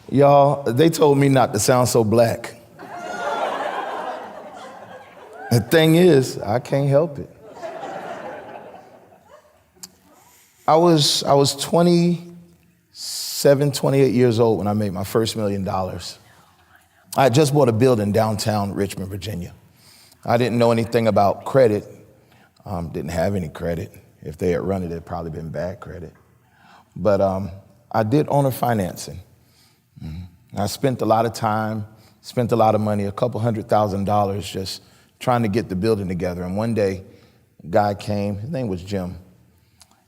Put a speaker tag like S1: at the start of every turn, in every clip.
S1: Y'all, they told me not to sound so black. The thing is, I can't help it. I was 27, 28 years old when I made my first $1 million. I had just bought a building downtown Richmond, Virginia. I didn't know anything about credit, didn't have any credit. If they had run it, it'd probably been bad credit. But I did owner financing. I spent a lot of time, spent a lot of money, a couple $100,000 just trying to get the building together. And one day, a guy came, his name was Jim.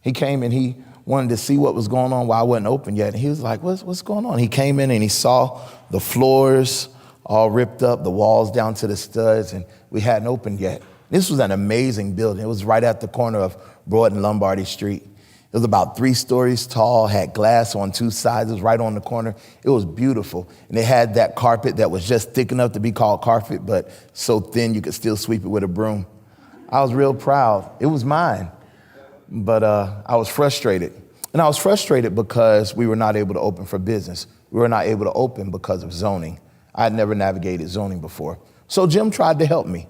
S1: He came and he wanted to see what was going on while I wasn't open yet. And he was like, what's going on? He came in and he saw the floors all ripped up, the walls down to the studs, and we hadn't opened yet. This was an amazing building. It was right at the corner of Broad and Lombardy Street. It was about 3 stories tall, had glass on 2 sides, it was right on the corner. It was beautiful. And they had that carpet that was just thick enough to be called carpet, but so thin you could still sweep it with a broom. I was real proud. It was mine. But I was frustrated. And I was frustrated because we were not able to open for business. We were not able to open because of zoning. I had never navigated zoning before. So Jim tried to help me.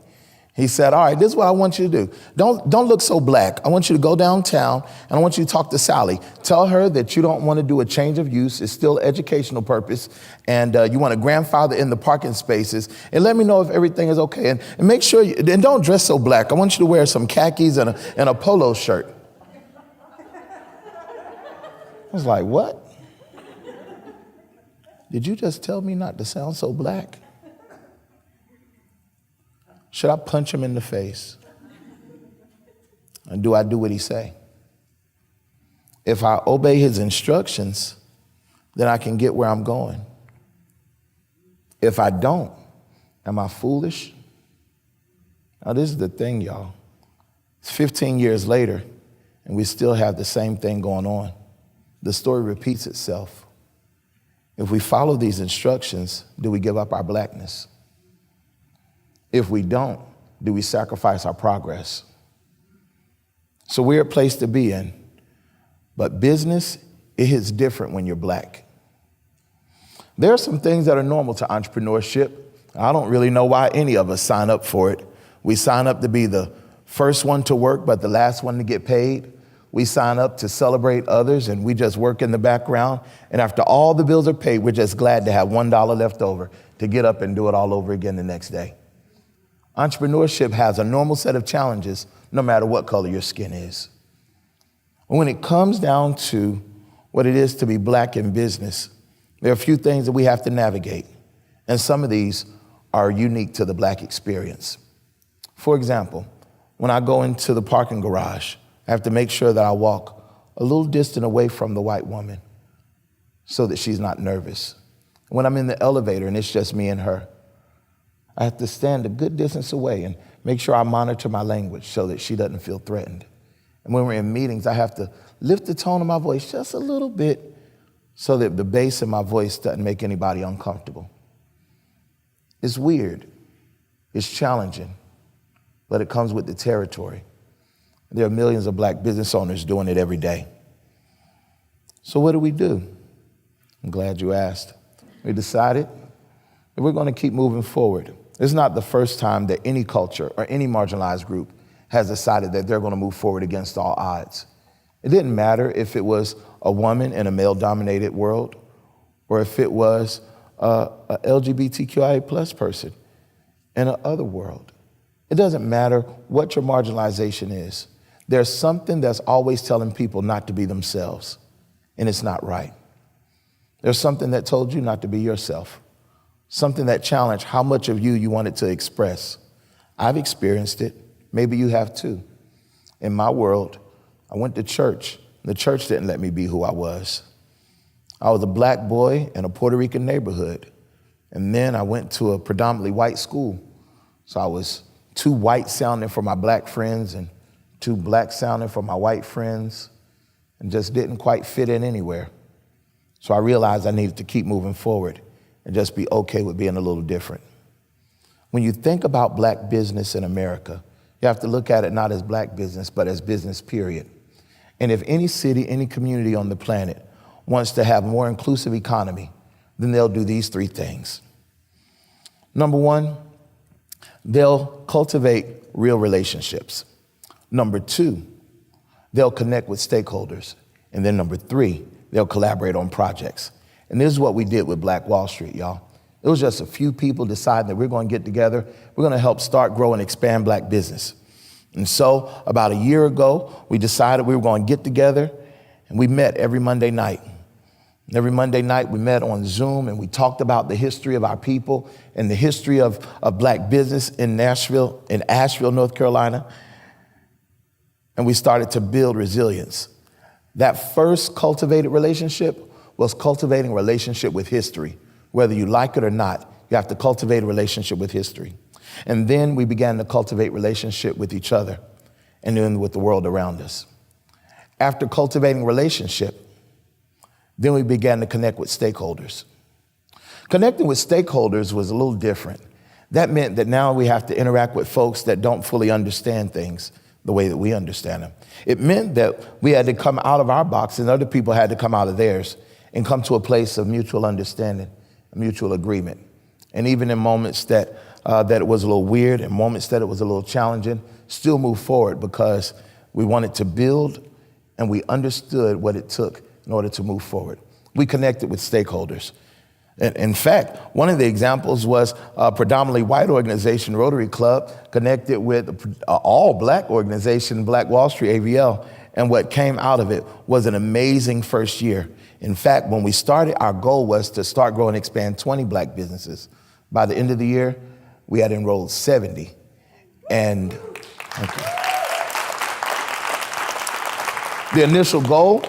S1: He said, all right, this is what I want you to do. Don't look so black. I want you to go downtown and I want you to talk to Sally. Tell her that you don't want to do a change of use. It's still educational purpose. And you want to grandfather in the parking spaces. And let me know if everything is okay. And make sure, and don't dress so black. I want you to wear some khakis and a polo shirt. I was like, what? Did you just tell me not to sound so black? Should I punch him in the face? And do I do what he say? If I obey his instructions, then I can get where I'm going. If I don't, am I foolish? Now this is the thing, y'all. It's 15 years later, and we still have the same thing going on. The story repeats itself. If we follow these instructions, do we give up our blackness? If we don't, do we sacrifice our progress? It's a weird place to be in, but business, it hits different when you're black. There are some things that are normal to entrepreneurship. I don't really know why any of us sign up for it. We sign up to be the first one to work, but the last one to get paid. We sign up to celebrate others, and we just work in the background. And after all the bills are paid, we're just glad to have $1 left over to get up and do it all over again the next day. Entrepreneurship has a normal set of challenges, no matter what color your skin is. When it comes down to what it is to be black in business, there are a few things that we have to navigate, and some of these are unique to the black experience. For example, when I go into the parking garage, I have to make sure that I walk a little distant away from the white woman so that she's not nervous. When I'm in the elevator and it's just me and her, I have to stand a good distance away and make sure I monitor my language so that she doesn't feel threatened. And when we're in meetings, I have to lift the tone of my voice just a little bit so that the bass in my voice doesn't make anybody uncomfortable. It's weird, it's challenging, but it comes with the territory. There are millions of black business owners doing it every day. So what do we do? I'm glad you asked. We decided that we're going to keep moving forward. It's not the first time that any culture or any marginalized group has decided that they're going to move forward against all odds. It didn't matter if it was a woman in a male-dominated world or if it was a LGBTQIA plus person in another world. It doesn't matter what your marginalization is. There's something that's always telling people not to be themselves, and it's not right. There's something that told you not to be yourself, something that challenged how much of you wanted to express. I've experienced it. Maybe you have too. In my world, I went to church. The church didn't let me be who I was. I was a black boy in a Puerto Rican neighborhood, and then I went to a predominantly white school. So I was too white sounding for my black friends and too black sounding for my white friends, and just didn't quite fit in anywhere. So I realized I needed to keep moving forward and just be okay with being a little different. When you think about black business in America, you have to look at it not as black business, but as business, period. And if any city, any community on the planet wants to have a more inclusive economy, then they'll do these three things. Number one, they'll cultivate real relationships. Number two, they'll connect with stakeholders. And then number three, they'll collaborate on projects. And this is what we did with Black Wall Street, y'all. It was just a few people deciding that we're going to get together. We're going to help start, grow, and expand Black business. And so about a year ago, we decided we were going to get together, and we met every Monday night. Every Monday night, we met on Zoom, and we talked about the history of our people and the history of Black business in Asheville, North Carolina. And we started to build resilience. That first cultivated relationship was cultivating a relationship with history. Whether you like it or not, you have to cultivate a relationship with history. And then we began to cultivate relationship with each other and then with the world around us. After cultivating relationship, then we began to connect with stakeholders. Connecting with stakeholders was a little different. That meant that now we have to interact with folks that don't fully understand things the way that we understand them. It meant that we had to come out of our box and other people had to come out of theirs and come to a place of mutual understanding, mutual agreement. And even in moments that it was a little weird and moments that it was a little challenging, still move forward because we wanted to build and we understood what it took in order to move forward. We connected with stakeholders. In fact, one of the examples was a predominantly white organization, Rotary Club, connected with an all-Black organization, Black Wall Street, AVL, and what came out of it was an amazing first year. In fact, when we started, our goal was to start, grow, and expand 20 Black businesses. By the end of the year, we had enrolled 70. And the initial goal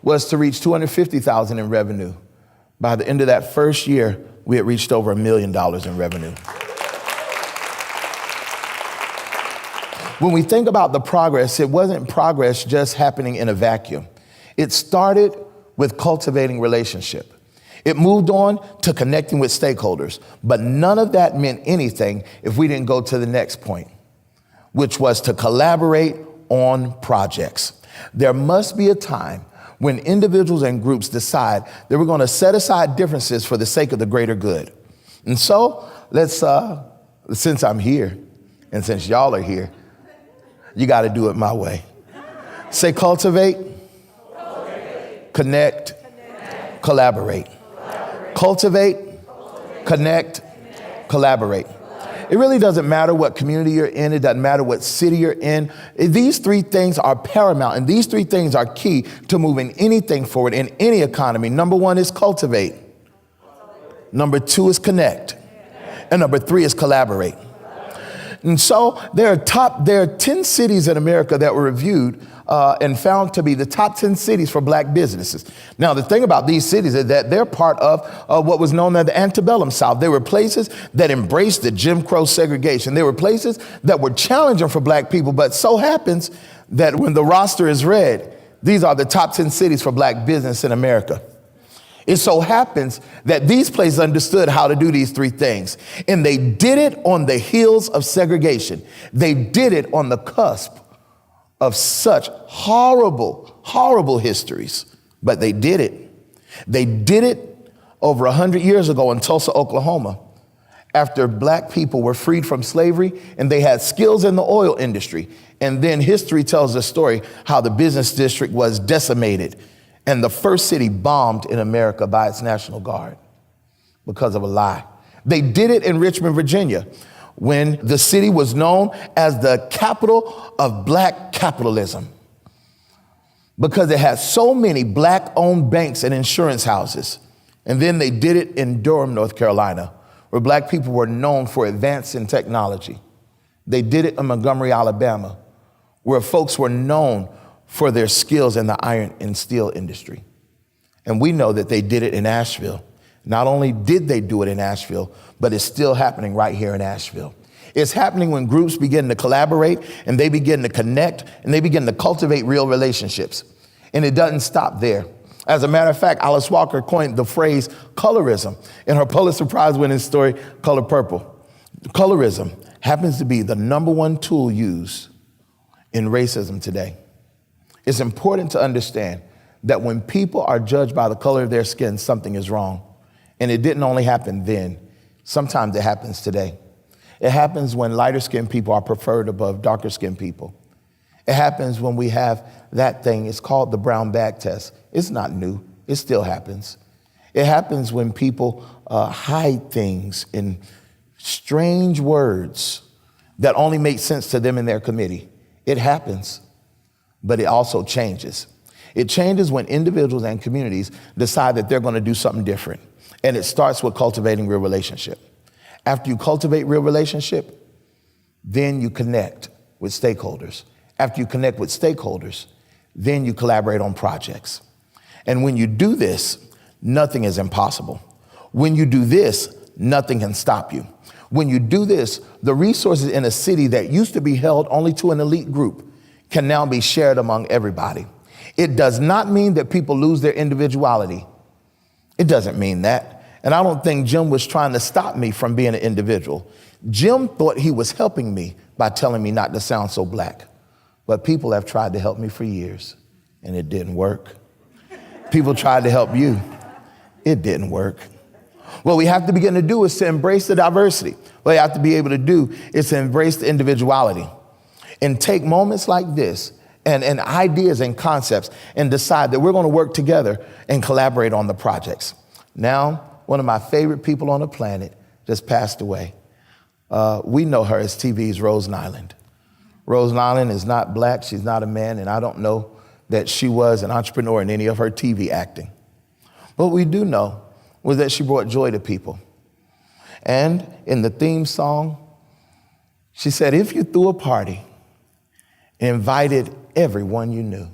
S1: was to reach $250,000 in revenue. By the end of that first year, we had reached over $1 million in revenue. When we think about the progress, it wasn't progress just happening in a vacuum. It started with cultivating relationship. It moved on to connecting with stakeholders, but none of that meant anything if we didn't go to the next point, which was to collaborate on projects. There must be a time when individuals and groups decide that we're going to set aside differences for the sake of the greater good. And so let's, since I'm here and since y'all are here, you got to do it my way. Say cultivate, connect, collaborate. Cultivate, connect, collaborate. It really doesn't matter what community you're in. It doesn't matter what city you're in. These three things are paramount, and these three things are key to moving anything forward in any economy. Number one is cultivate. Number two is connect. And number three is collaborate. And so there are 10 cities in America that were reviewed and found to be the top 10 cities for Black businesses. Now, the thing about these cities is that they're part of what was known as the antebellum South. They were places that embraced the Jim Crow segregation. They were places that were challenging for Black people, but so happens that when the roster is read, these are the top 10 cities for Black business in America. It so happens that these places understood how to do these three things, and they did it on the heels of segregation. They did it on the cusp of such horrible, horrible histories, but they did it. They did it over 100 years ago in Tulsa, Oklahoma, after Black people were freed from slavery and they had skills in the oil industry. And then history tells the story how the business district was decimated and the first city bombed in America by its National Guard because of a lie. They did it in Richmond, Virginia, when the city was known as the capital of Black capitalism because it had so many Black-owned banks and insurance houses. And then they did it in Durham, North Carolina, where Black people were known for advancing technology. They did it in Montgomery, Alabama, where folks were known for their skills in the iron and steel industry. And we know that they did it in Asheville. Not only did they do it in Asheville, but it's still happening right here in Asheville. It's happening when groups begin to collaborate and they begin to connect and they begin to cultivate real relationships. And it doesn't stop there. As a matter of fact, Alice Walker coined the phrase colorism in her Pulitzer Prize winning story, Color Purple. Colorism happens to be the number one tool used in racism today. It's important to understand that when people are judged by the color of their skin, something is wrong. And it didn't only happen then. Sometimes it happens today. It happens when lighter skinned people are preferred above darker skinned people. It happens when we have that thing. It's called the brown bag test. It's not new. It still happens. It happens when people hide things in strange words that only make sense to them and their committee. It happens, but it also changes. It changes when individuals and communities decide that they're going to do something different. And it starts with cultivating real relationship. After you cultivate real relationship, then you connect with stakeholders. After you connect with stakeholders, then you collaborate on projects. And when you do this, nothing is impossible. When you do this, nothing can stop you. When you do this, the resources in a city that used to be held only to an elite group can now be shared among everybody. It does not mean that people lose their individuality. It doesn't mean that. And I don't think Jim was trying to stop me from being an individual. Jim thought he was helping me by telling me not to sound so black. But people have tried to help me for years, and it didn't work. People tried to help you. It didn't work. What we have to begin to do is to embrace the diversity. What we have to be able to do is to embrace the individuality and take moments like this and ideas and concepts and decide that we're going to work together and collaborate on the projects. Now, one of my favorite people on the planet just passed away. We know her as TV's Rose Nyland. Rose Nyland is not black. She's not a man. And I don't know that she was an entrepreneur in any of her TV acting. But what we do know was that she brought joy to people. And in the theme song, she said, if you threw a party and invited everyone you knew,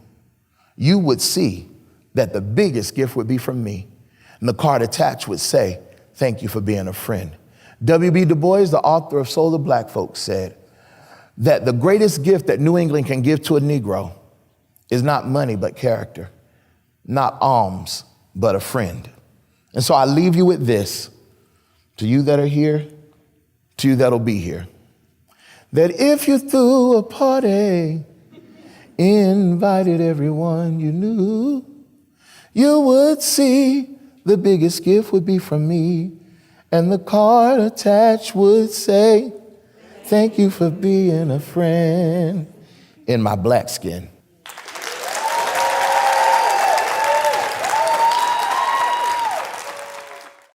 S1: you would see that the biggest gift would be from me. And the card attached would say, thank you for being a friend. W.B. Du Bois, the author of Soul of Black Folks, said that the greatest gift that New England can give to a Negro is not money, but character, not alms, but a friend. And so I leave you with this, to you that are here, to you that'll be here, that if you threw a party, invited everyone you knew, you would see the biggest gift would be from me, and the card attached would say, thank you for being a friend, in my black skin.